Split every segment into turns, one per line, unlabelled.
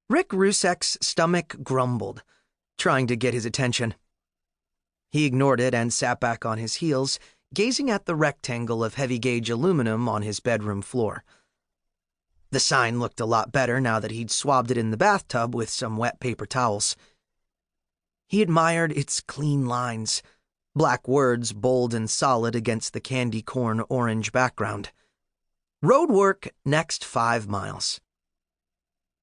Rick Rusek's stomach grumbled, trying to get his attention. He ignored it and sat back on his heels, gazing at the rectangle of heavy-gauge aluminum on his bedroom floor. The sign looked a lot better now that he'd swabbed it in the bathtub with some wet paper towels. He admired its clean lines, black words bold and solid against the candy corn orange background. Road work next 5 miles.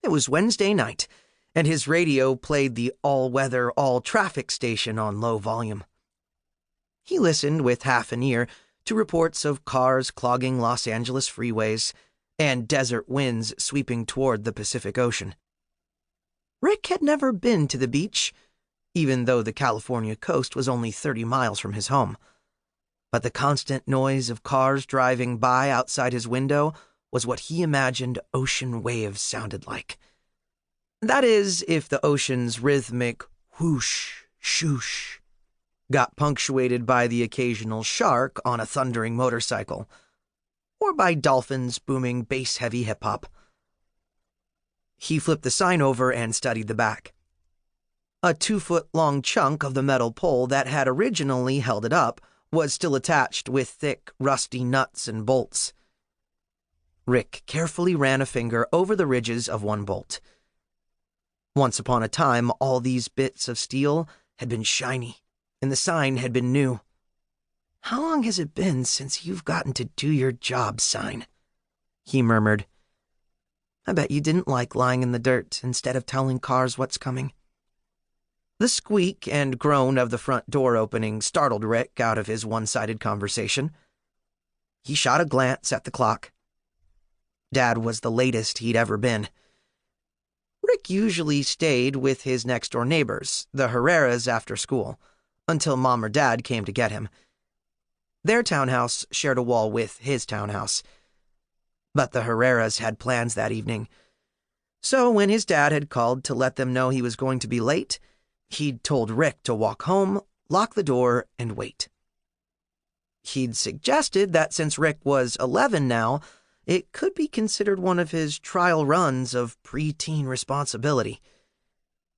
It was Wednesday night, and his radio played the all-weather, all-traffic station on low volume. He listened with half an ear to reports of cars clogging Los Angeles freeways and desert winds sweeping toward the Pacific Ocean. Rick had never been to the beach, even though the California coast was only 30 miles from his home. But the constant noise of cars driving by outside his window was what he imagined ocean waves sounded like. That is, if the ocean's rhythmic whoosh, shoosh got punctuated by the occasional shark on a thundering motorcycle, or by dolphins booming bass-heavy hip-hop. He flipped the sign over and studied the back. A 2-foot-long chunk of the metal pole that had originally held it up was still attached with thick, rusty nuts and bolts. Rick carefully ran a finger over the ridges of one bolt. Once upon a time, all these bits of steel had been shiny, and the sign had been new. "How long has it been since you've gotten to do your job, sign?" he murmured. "I bet you didn't like lying in the dirt instead of telling cars what's coming." The squeak and groan of the front door opening startled Rick out of his one-sided conversation. He shot a glance at the clock. Dad was the latest he'd ever been. Rick usually stayed with his next-door neighbors, the Herreras, after school, until Mom or Dad came to get him. Their townhouse shared a wall with his townhouse. But the Herreras had plans that evening. So when his dad had called to let them know he was going to be late, he'd told Rick to walk home, lock the door, and wait. He'd suggested that since Rick was 11 now, it could be considered one of his trial runs of preteen responsibility,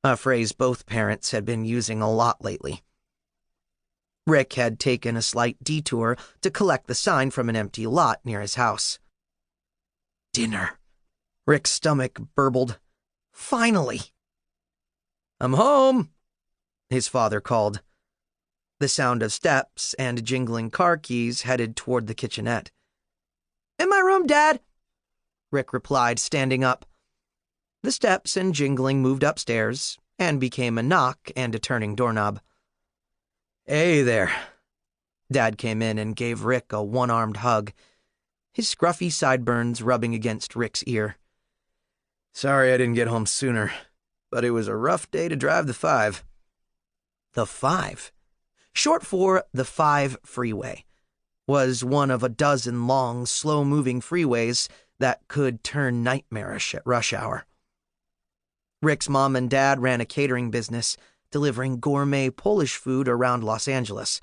a phrase both parents had been using a lot lately. Rick had taken a slight detour to collect the sign from an empty lot near his house. Dinner. Rick's stomach burbled. Finally! "I'm home," his father called. The sound of steps and jingling car keys headed toward the kitchenette. "In my room, Dad," Rick replied, standing up. The steps and jingling moved upstairs and became a knock and a turning doorknob. "Hey there." Dad came in and gave Rick a one-armed hug, his scruffy sideburns rubbing against Rick's ear. "Sorry I didn't get home sooner, but it was a rough day to drive the 5. The 5, short for the 5 freeway, was one of a dozen long, slow-moving freeways that could turn nightmarish at rush hour. Rick's mom and dad ran a catering business, delivering gourmet Polish food around Los Angeles.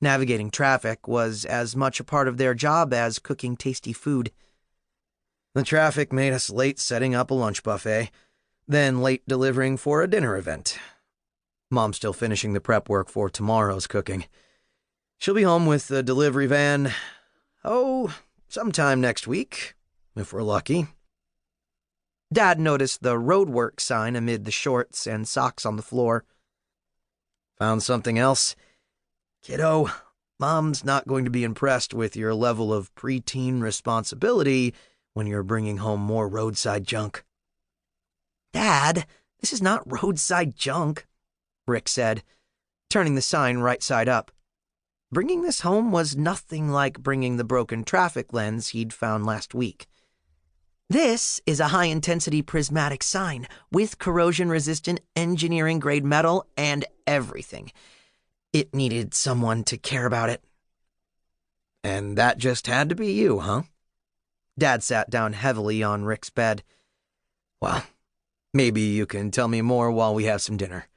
Navigating traffic was as much a part of their job as cooking tasty food. The traffic made us late setting up a lunch buffet, then late delivering for a dinner event. Mom's still finishing the prep work for tomorrow's cooking. She'll be home with the delivery van, sometime next week, if we're lucky. Dad noticed the roadwork sign amid the shorts and socks on the floor. "Found something else? Kiddo, Mom's not going to be impressed with your level of preteen responsibility when you're bringing home more roadside junk." "Dad, this is not roadside junk," Rick said, turning the sign right side up. Bringing this home was nothing like bringing the broken traffic lens he'd found last week. "This is a high-intensity prismatic sign with corrosion-resistant engineering-grade metal and everything. It needed someone to care about it." "And that just had to be you, huh?" Dad sat down heavily on Rick's bed. "Well, maybe you can tell me more while we have some dinner.